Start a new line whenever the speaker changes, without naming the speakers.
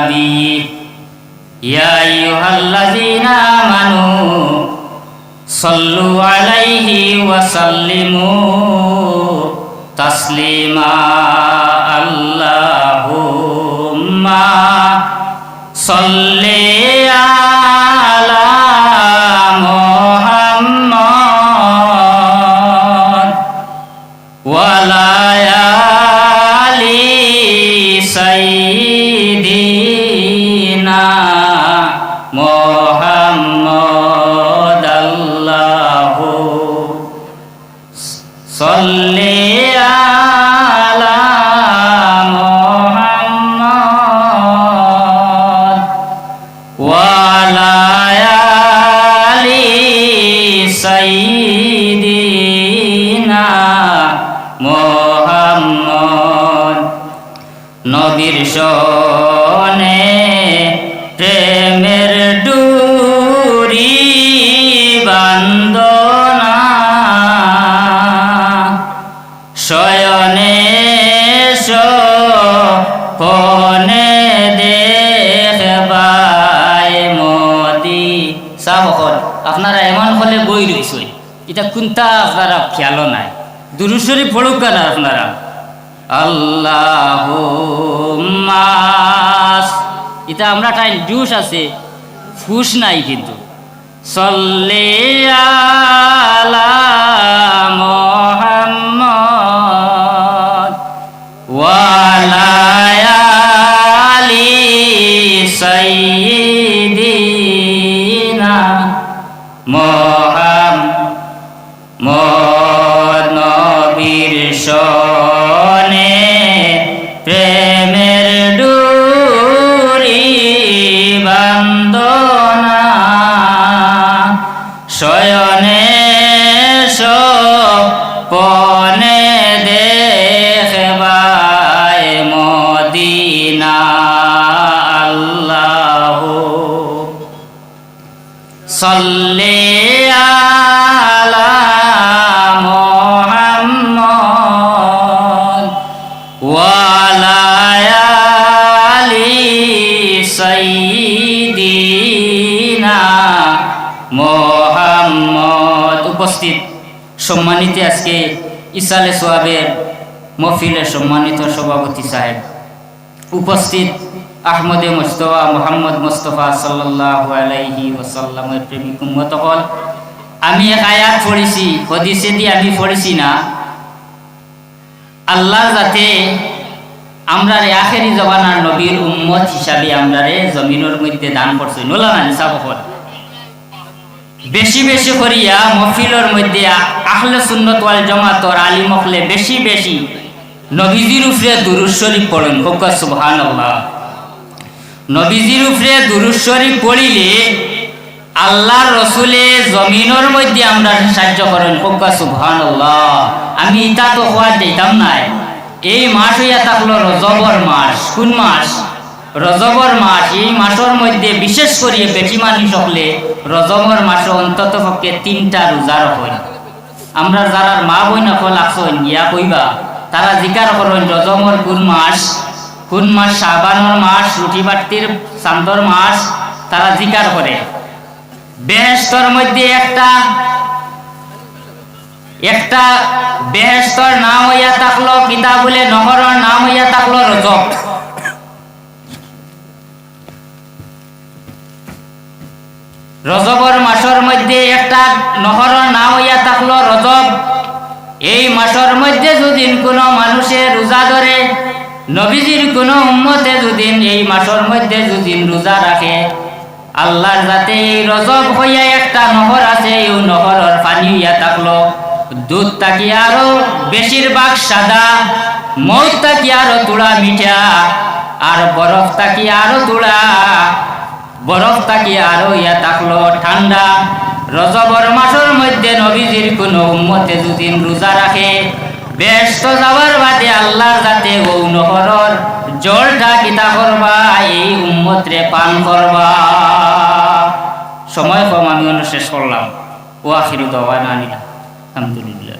نبيه يا أيها الذين آمنوا صلوا عليه وسلموا تسليما اللهم صل على محمد وعلى آل سيدنا محمد الله صل على محمد وعلى آل سيدنا محمد নবীর শনে প্রেমের ডুরি বান্দনা শয়নে সপনে দেখবাই মদি সাবকর আপনারা এমন হলে বই রইছে এটা কোনটা আপনারা খেয়ালও নাই দুরূদ শরীফ পড়ুক না আপনারা আল্লাহুম্মা এটা আমরা টাইম জুস আছে ফুস নাই কিন্তু সাল্লি আলা মুহাম্মদ ওয়া আলা আলি সাইয়্যিদিনা মুহাম্মদ নবীর শনে প্রেমের ডুরি বান্দনা শয়নে সপনে দেখবাই মদিনা আল্লাহু সাল্লি আলা মুহাম্মদ ওয়া আলা আলি সাইয়্যিদিনা মুহাম্মদ। উপস্থিত সম্মানিত আজকে ইসালে সোয়াবের মহফিলের সম্মানিত সভাপতি সাহেব, উপস্থিত আহমদে মুস্তফা মোহাম্মদ মুস্তফা সাল্লাল্লাহু আলাইহি ওয়াসাল্লামের প্রেমিক উম্মতগণ, আমি এক আয়াত পড়েছি, হাদিসে দিয়ে আমি পড়েছি না, আল্লাহ যাতে আমরা আখেরি জমানার নবীর উম্মত হিসাবে আমরা জমিনের মধ্যে দান করছি নোলা না নিসাবকর বেশি বেশি করিয়া মহফিলের মধ্যে আহলে সুন্নাত ওয়াল জামাতর আলিম হলে বেশি বেশি নবীজির উপরে দুরূদ শরীফ পড়েন। হোক সুবহানাল্লাহ। নবীজির উপরে দুরূদ শরীফ পড়িলে আল্লাহর রসুলে জমিনের মধ্যে আমরা সাহায্য করেন। হোক সুবহানাল্লাহ। আমি ইটা তো হওয়া যেতাম নাই। এই মাস হইয়া থাকলো রজবর মাস। কোন মাস? রজবর মাস। এই মাসের মধ্যে বিশেষ করিয়া বেশি মানুষ হলে রজবর মাসে অন্তত পক্ষে 3টা রোজা রাখেন। আমরা যারা মা বই নকল আসেন ইয়া কইবা তারা জিকার করেন রজবর কোন মাস, কোন মাস, শাবানের মাস, রুটি বাটির চান্দর মাস, তারা জিকার করে। বেহেশতর মধ্যে একটা বেহেশতর নাম হইয়া থাকলো কিতাব বলে, নহরের নাম হইয়া থাকলো রজব। রজবর মাসের মধ্যে একটা নহরের নাম হইয়া থাকলো রজব। এই মাসের মধ্যে যদি কোনো মানুষের রোজা ধরে, নবীজির কোনো উম্মতে যদি এই মাসের মধ্যে যদি রোজা রাখে, আল্লাহর যাতে এই রজব হইয়া একটা নহর আছে, এই নহরের পানি হইয়া থাকলো দুধ তাকি আরো বেশিরভাগ সাদা, মৌত তাকি আরো তুড়া মিঠা, আর বরফ তাকি আরো তুড়া, বরফ তাকি আরো ইয়া থাকলো ঠান্ডা। রজবর মাসের মধ্যে নবীজির কোনো উম্মতে যদি রোজা রাখে, ব্যস্ত যাওয়ার বাদে আল্লাহ যাতে ও নহরর জলটা কিতা করবা, এই উম্মতরে পান করবা। সময় কম, আমি শেষ করলাম। ও আখিরু দাওয়ানা আলহামদুলিল্লাহ।